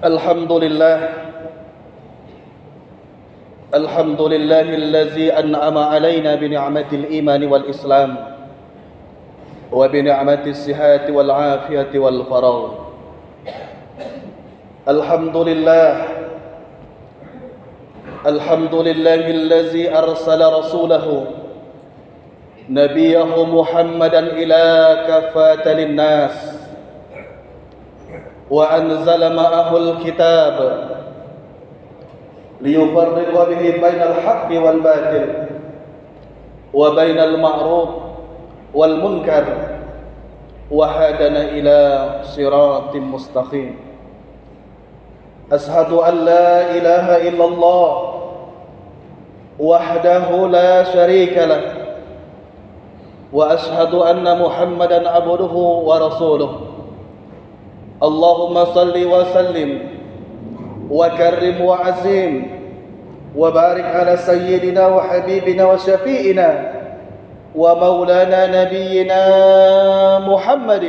الحمد لله الحمد لله الذي أنعم علينا بنعمة الإيمان والإسلام وبنعمة الصحة والعافية والفراغ. الحمد لله الذي أرسل رسوله نبيه محمدا إلى كافة للناس وأنزل معه الكتاب ليفرق به بين الحق والباطل وبين المعروف والمنكر وهدنا إلى صراط مستقيم. أشهد أن لا إله إلا الله وحده لا شريك له وأشهد أن محمدا عبده ورسوله. اللهم صل وسلم وكرم وعزم وبارك على سيدنا وحبيبنا وشفيئنا ومولانا نبينا محمد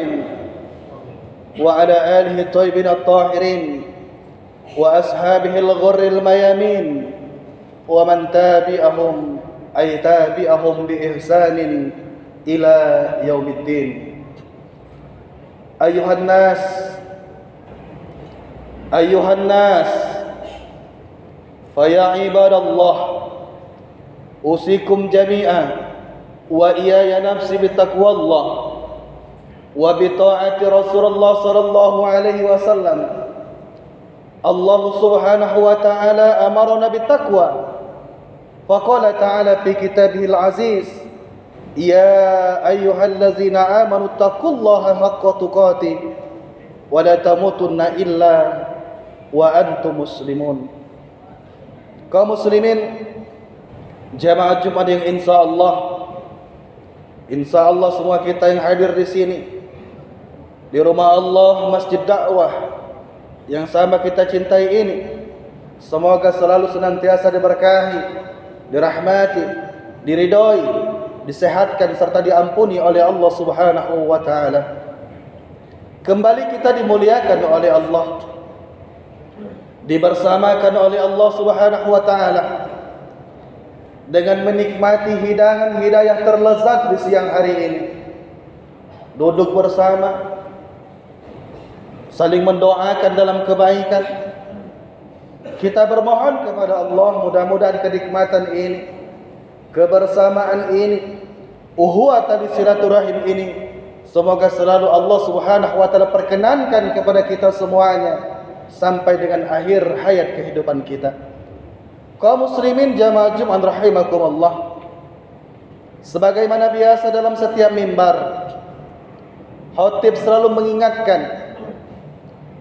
وعلى آله الطيبين الطاهرين وأصحابه الغر الميامين ومن تابعهم بإحسان إلى يوم الدين. أيها الناس فيا عباد الله أوصيكم جميعا وإياي نفسي بتقوى الله وبطاعة رسول الله صلى الله عليه وسلم. الله سبحانه وتعالى أمرنا بالتقوى فقال تعالى في كتابه العزيز: يا أيها الذين آمنوا اتقوا الله حق تقاته ولا تموتن إلا وأنتم مسلمون. Kaum muslimin jamaah Jumat yang insya Allah semua kita yang hadir di sini di rumah Allah, masjid dakwah yang sama kita cintai ini, semoga selalu senantiasa diberkahi, dirahmati, diridhoi, disehatkan serta diampuni oleh Allah Subhanahu wa taala. Kembali kita dimuliakan oleh Allah, dibersamakan oleh Allah Subhanahu wa taala dengan menikmati hidangan hidayah terlezat di siang hari ini. Duduk bersama, saling mendoakan dalam kebaikan. Kita bermohon kepada Allah mudah-mudahan kenikmatan ini, kebersamaan ini, uhuwah tali silaturahim ini, semoga selalu Allah Subhanahu wa taala perkenankan kepada kita semuanya sampai dengan akhir hayat kehidupan kita. Kaum muslimin jamaah Jumat rahimakumullah, sebagaimana biasa dalam setiap mimbar, khatib selalu mengingatkan,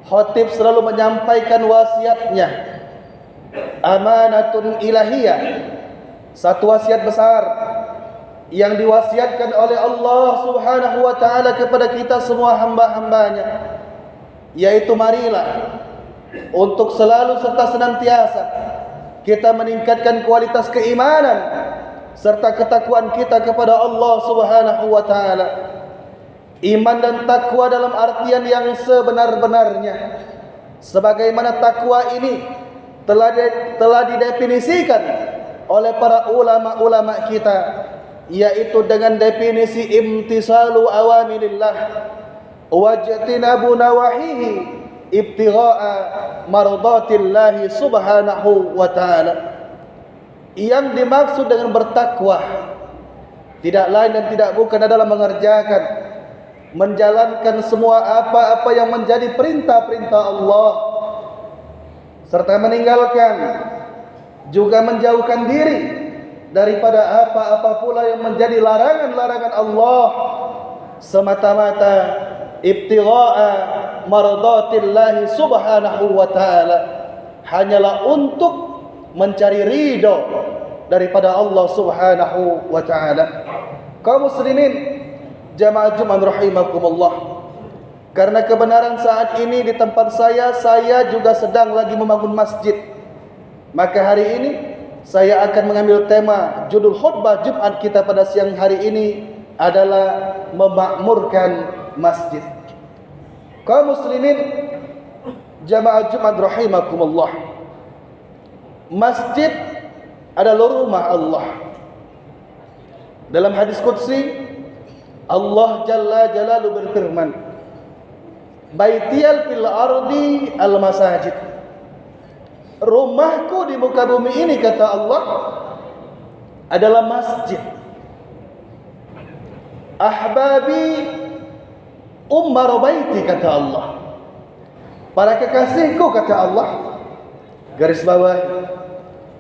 khatib selalu menyampaikan wasiatnya, amanatun ilahiyah, satu wasiat besar yang diwasiatkan oleh Allah Subhanahu wa taala kepada kita semua hamba-hambanya, yaitu marilah untuk selalu serta senantiasa kita meningkatkan kualitas keimanan serta ketakwaan kita kepada Allah Subhanahu wa taala. Iman dan takwa dalam artian yang sebenar-benarnya, sebagaimana takwa ini telah didefinisikan oleh para ulama-ulama kita, yaitu dengan definisi imtisalu awamirillah wajtinabu nawahihi ibtigha'a mardatillahi subhanahu wa ta'ala. Yang dimaksud dengan bertakwa tidak lain dan tidak bukan adalah menjalankan semua apa-apa yang menjadi perintah-perintah Allah, serta meninggalkan juga menjauhkan diri daripada apa-apa pula yang menjadi larangan-larangan Allah, semata-mata ibtigha'a mardatillahi subhanahu wa ta'ala, hanyalah untuk mencari ridho daripada Allah Subhanahu wa ta'ala. Kaum muslimin jamaah Jumat rahimakumullah, karena kebenaran saat ini di tempat saya juga sedang lagi membangun masjid, maka hari ini saya akan mengambil tema judul khutbah Jumat kita pada siang hari ini adalah memakmurkan masjid. Kaum muslimin Jamaah Jumat rahimakumullah, masjid adalah rumah Allah. Dalam hadis qudsi, Allah Jalla Jalaluhu berfirman, Baitiyal fil ardi al masajid. Rumahku di muka bumi ini, kata Allah, adalah masjid. Ahbabi ummar baiti, kata Allah. Para kekasihku, kata Allah. Garis bawah,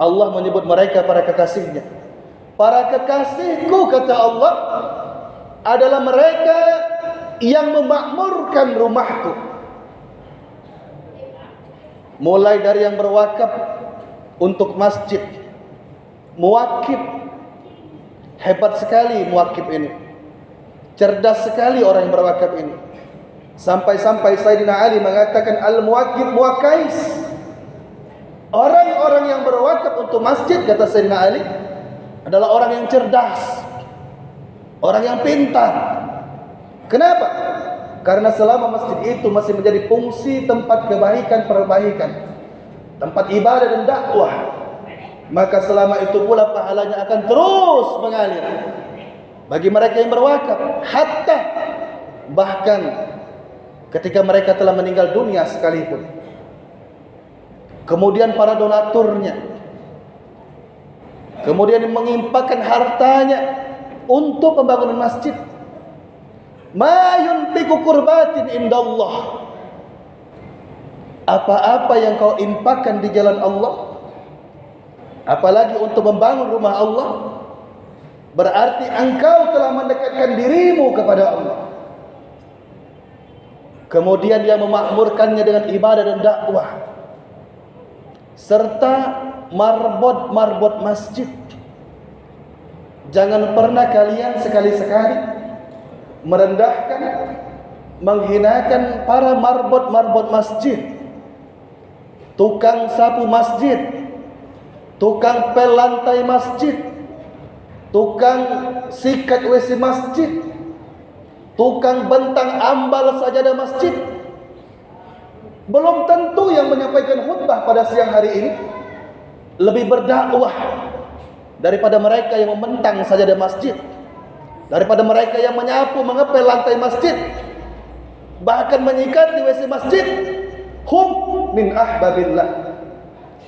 Allah menyebut mereka para kekasihnya. Para kekasihku, kata Allah, adalah mereka yang memakmurkan rumahku. Mulai dari yang berwakaf untuk masjid, muwakif. Hebat sekali muwakif ini, cerdas sekali orang yang berwakaf ini. Sampai-sampai Sayyidina Ali mengatakan, al-muwakif muwakais. Orang-orang yang berwakaf untuk masjid, kata Sayyidina Ali, adalah orang yang cerdas, orang yang pintar. Kenapa? Karena selama masjid itu masih menjadi fungsi tempat kebaikan-perbaikan, tempat ibadah dan dakwah, maka selama itu pula pahalanya akan terus mengalir bagi mereka yang berwakaf, hatta bahkan ketika mereka telah meninggal dunia sekalipun. Kemudian para donaturnya kemudian mengimpakkan hartanya untuk pembangunan masjid. Ma yunfiqu qurbatin indallah. Apa-apa yang kau infakkan di jalan Allah, apalagi untuk membangun rumah Allah, berarti engkau telah mendekatkan dirimu kepada Allah. Kemudian dia memakmurkannya dengan ibadah dan dakwah, serta marbot-marbot masjid. Jangan pernah kalian sekali-sekali merendahkan, menghinakan para marbot-marbot masjid, tukang sapu masjid, tukang pel lantai masjid, tukang sikat WC masjid, tukang bentang ambal sajadah masjid. Belum tentu yang menyampaikan khutbah pada siang hari ini lebih berdakwah daripada mereka yang membentang sajadah masjid, daripada mereka yang menyapu, mengepel lantai masjid, bahkan menyikat di WC masjid. Hum min ahbabillah.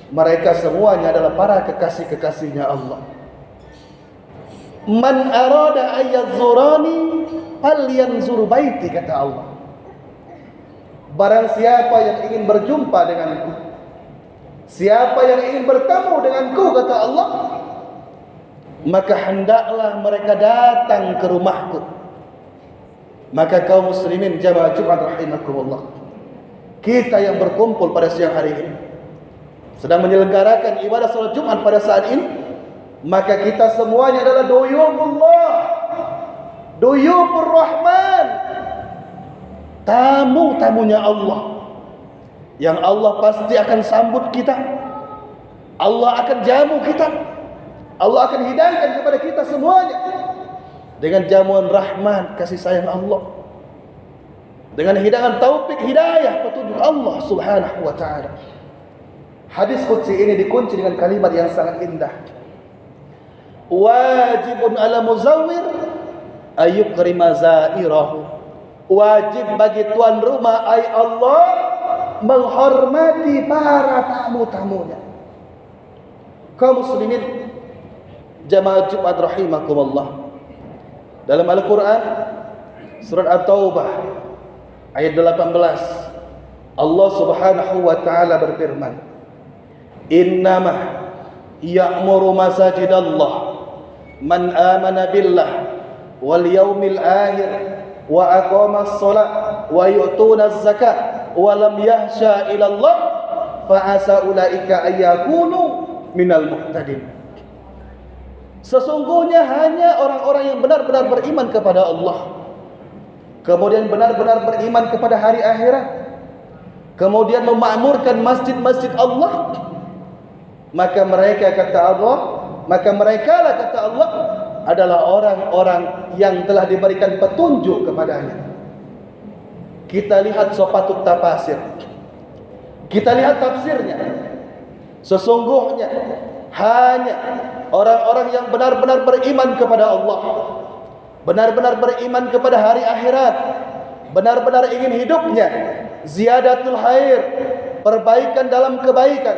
Mereka semuanya adalah para kekasih-kekasihnya Allah. Man arada ayyazurani falyanzur baiti, kata Allah. Barang siapa yang ingin berjumpa denganku, siapa yang ingin bertemu denganku, kata Allah, maka hendaklah mereka datang ke rumahku. Maka kaum muslimin jamaah Jumat rahimakumullah, kita yang berkumpul pada siang hari ini sedang menyelenggarakan ibadah salat Jumat pada saat ini, maka kita semuanya adalah duyufullah, duyufur rahman, tamu-tamunya Allah, yang Allah pasti akan sambut kita. Allah akan jamu kita, Allah akan hidayahkan kepada kita semuanya dengan jamuan rahmat, kasih sayang Allah, dengan hidangan taufik hidayah petunjuk Allah subhanahu wa ta'ala. Hadis qudsi ini dikunci dengan kalimat yang sangat indah. Wajibun ala muzawwir ayyukrima zairahu. Wajib bagi tuan rumah, ay Allah, menghormati para tamu-tamunya. Kaum muslimin jamaah Jumat rahimakumullah, dalam Al-Quran surat At-Taubah ayat 18, Allah subhanahu wa ta'ala berfirman, innama ya'muru masajidallah man amana billah wal yawmil akhir wa aqama as-salat wa yu'tuna az-zakat wa lam yahsha ila Allah fa asa ulaika ayyakunu minal muhtadin. Sesungguhnya hanya orang-orang yang benar-benar beriman kepada Allah, kemudian benar-benar beriman kepada hari akhirat, kemudian memakmurkan masjid-masjid Allah, maka mereka, kata Allah, maka merekalah, kata Allah, adalah orang-orang yang telah diberikan petunjuk kepadanya. Kita lihat Sopatut Tafasir, Kita lihat tafsirnya. Sesungguhnya hanya orang-orang yang benar-benar beriman kepada Allah, benar-benar beriman kepada hari akhirat, benar-benar ingin hidupnya ziyadatul khair, perbaikan dalam kebaikan,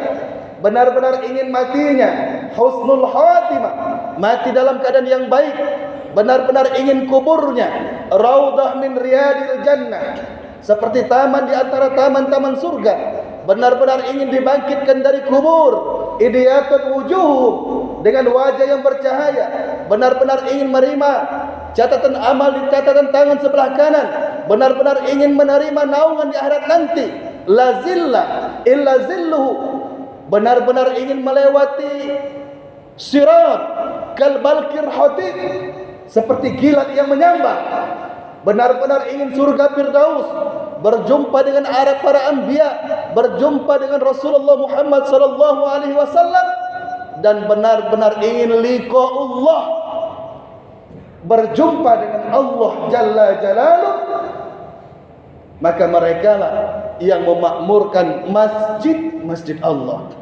benar-benar ingin matinya husnul khatimah, mati dalam keadaan yang baik, benar-benar ingin kuburnya raudhah min riyadil jannah, seperti taman di antara taman-taman surga, benar-benar ingin dibangkitkan dari kubur idiyatun wujuh, dengan wajah yang bercahaya, benar-benar ingin menerima catatan amal di catatan tangan sebelah kanan, benar-benar ingin menerima naungan di akhirat nanti, la zilla illa zilluhu, benar-benar ingin melewati sirat kal balkir hatid, seperti kilat yang menyambar, benar-benar ingin surga Firdaus, berjumpa dengan para anbiya, berjumpa dengan Rasulullah Muhammad sallallahu alaihi wasallam, dan benar-benar ingin liqa'ullah, berjumpa dengan Allah Jalla Jalaluh, maka mereka lah yang memakmurkan masjid Allah.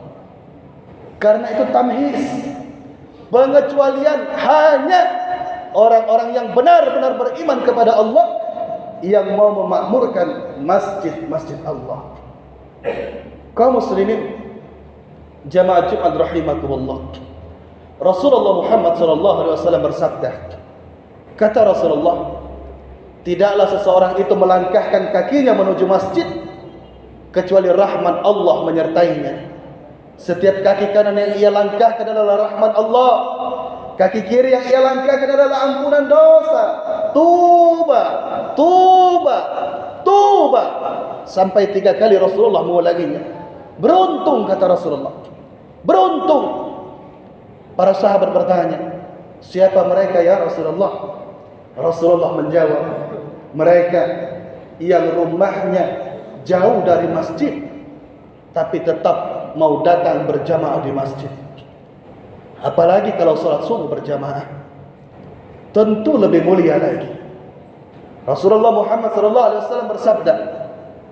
Karena itu tamhis, pengecualian hanya orang-orang yang benar-benar beriman kepada Allah yang mau memakmurkan masjid Allah. Kaum muslimin jamaah Jumat rahimakumullah, Rasulullah Muhammad sallallahu alaihi wasallam bersabda, kata Rasulullah, tidaklah seseorang itu melangkahkan kakinya menuju masjid kecuali rahmat Allah menyertainya. Setiap kaki kanan yang ia langkahkan adalah rahmat Allah, kaki kiri yang ia langkahkan adalah ampunan dosa. Tuba, tuba, tuba, sampai 3 kali Rasulullah mengulanginya. Beruntung, kata Rasulullah, beruntung. Para sahabat bertanya, siapa mereka ya Rasulullah? Rasulullah menjawab, mereka yang rumahnya jauh dari masjid tapi tetap mau datang berjamaah di masjid. Apalagi kalau salat subuh berjamaah, tentu lebih mulia lagi. Rasulullah Muhammad sallallahu alaihi wasallam bersabda,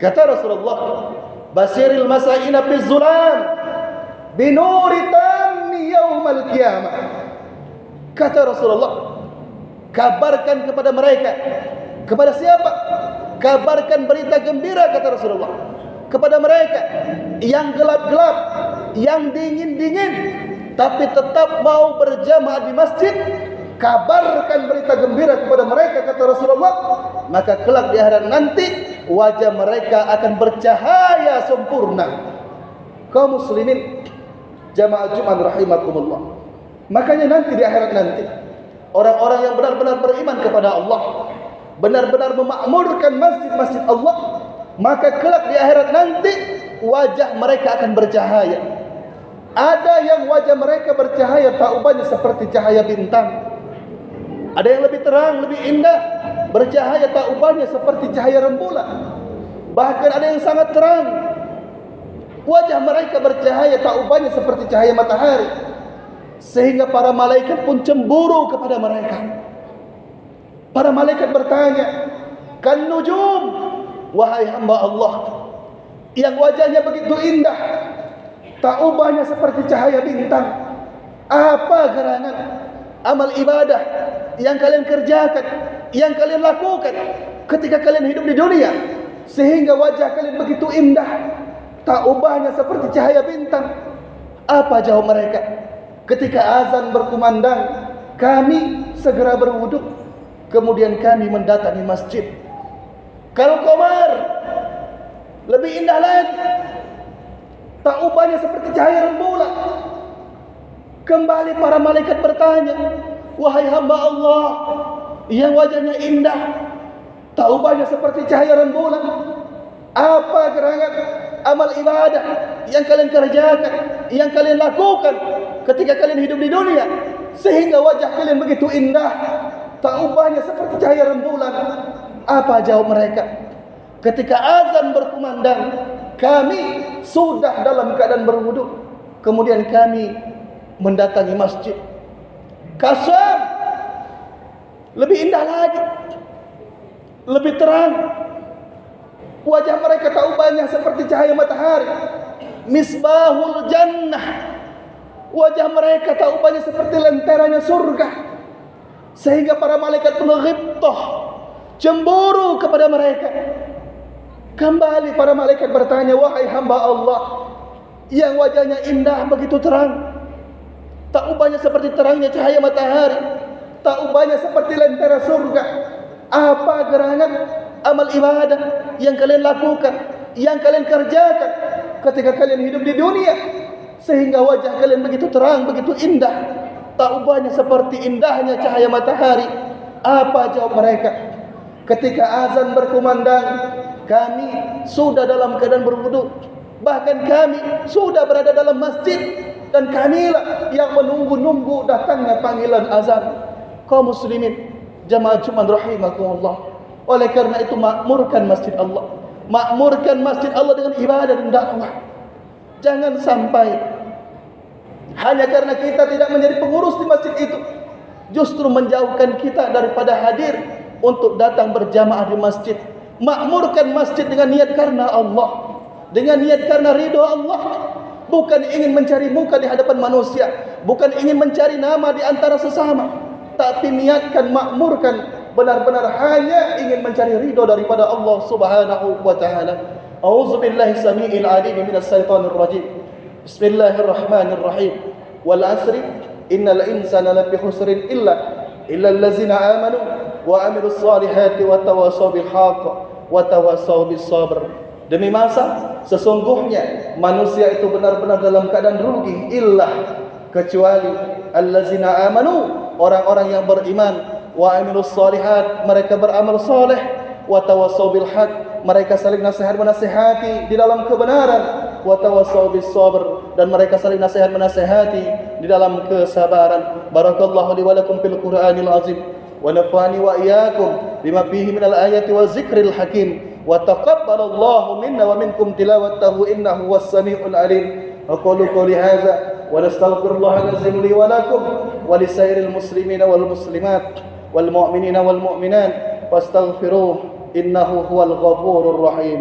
kata Rasulullah, basiril masaina fi zulam binuri tammi yaumal qiyamah. Kata Rasulullah, kabarkan kepada mereka. Kepada siapa? Kabarkan berita gembira, kata Rasulullah, kepada mereka yang gelap-gelap, yang dingin-dingin, tapi tetap mau berjamaah di masjid. Kabarkan berita gembira kepada mereka, kata Rasulullah, maka kelak di akhirat nanti wajah mereka akan bercahaya sempurna. Kaum muslimin jamaah Jumat rahimakumullah, makanya nanti di akhirat nanti orang-orang yang benar-benar beriman kepada Allah, benar-benar memakmurkan masjid-masjid Allah, maka kelak di akhirat nanti wajah mereka akan bercahaya. Ada yang wajah mereka bercahaya taubahnya seperti cahaya bintang. Ada yang lebih terang, lebih indah, bercahaya taubahnya seperti cahaya rembulan. Bahkan ada yang sangat terang, wajah mereka bercahaya taubahnya seperti cahaya matahari, sehingga para malaikat pun cemburu kepada mereka. Para malaikat bertanya, kan nujum, wahai hamba Allah yang wajahnya begitu indah, taubahnya seperti cahaya bintang, apa gerangan amal ibadah yang kalian kerjakan, yang kalian lakukan ketika kalian hidup di dunia, sehingga wajah kalian begitu indah, taubahnya seperti cahaya bintang? Apa jawab mereka? Ketika azan berkumandang, kami segera berwudu, kemudian kami mendatangi masjid. Kal qamar, lebih indah lagi, taubahnya seperti cahaya rembulan. Kembali para malaikat bertanya, wahai hamba Allah yang wajahnya indah, taubahnya seperti cahaya rembulan, apa gerangan amal ibadah yang kalian kerjakan, yang kalian lakukan ketika kalian hidup di dunia, sehingga wajah kalian begitu indah, taubahnya seperti cahaya rembulan? Apa jawab mereka? Ketika azan berkumandang, kami sudah dalam keadaan berwudu, kemudian kami mendatangi masjid. Kasam, lebih indah lagi, lebih terang. Wajah mereka tak ubahnya seperti cahaya matahari. Misbahul jannah. Wajah mereka tak ubahnya seperti lenteranya surga. Sehingga para malaikat pun ghibtah, cemburu kepada mereka. Kembali para malaikat bertanya, wahai hamba Allah yang wajahnya indah begitu terang, tak ubahnya seperti terangnya cahaya matahari, tak ubahnya seperti lentera surga. Apa gerangan amal ibadah yang kalian lakukan, yang kalian kerjakan ketika kalian hidup di dunia, sehingga wajah kalian begitu terang, begitu indah, tak ubahnya seperti indahnya cahaya matahari? Apa jawab mereka? Ketika azan berkumandang, kami sudah dalam keadaan berwudu, bahkan kami sudah berada dalam masjid, dan kamilah yang menunggu-nunggu datangnya panggilan azan. Kaum muslimin jamaah Jumat rahimakumullah, oleh karena itu makmurkan masjid Allah, makmurkan masjid Allah dengan ibadah dan dakwah. Jangan sampai hanya karena kita tidak menjadi pengurus di masjid itu, justru menjauhkan kita daripada hadir untuk datang berjamaah di masjid. Makmurkan masjid dengan niat karena Allah, dengan niat karena ridha Allah, bukan ingin mencari muka di hadapan manusia, bukan ingin mencari nama di antara sesama, tapi niatkan, makmurkan benar-benar hanya ingin mencari ridha daripada Allah Subhanahu wa taala. A'udzubillahi samii'il 'aliim minas syaitonir rajim. Bismillahirrahmanirrahim. Wal 'asri innal insana lafi khusrin illa allazina amanu wa 'amilus solihati wa tawassaw bil haqq wa tawassaw bis sabr. Demi masa, sesungguhnya manusia itu benar-benar dalam keadaan rugi, illah, kecuali allazina amanu, orang-orang yang beriman, wa amilus solihat, mereka beramal soleh, wa tawassaw bil haqq, mereka saling nasihat-menasihati di dalam kebenaran, wa tawassaw bis sabr, dan mereka saling nasihat-menasihati di dalam kesabaran. Barakallahu li wa lakum fil Qur'anil azim, wa nafa'ani wa iyyakum bima fihi minal ayati wa zikril hakim. وتقبل الله منا ومنكم تلاوته إنه هو السميع العليم. أقول قولي هذا ونستغفر الله العظيم لي ولكم ولسائر المسلمين والمسلمات والمؤمنين والمؤمنات فاستغفروه إنه هو الغفور الرحيم.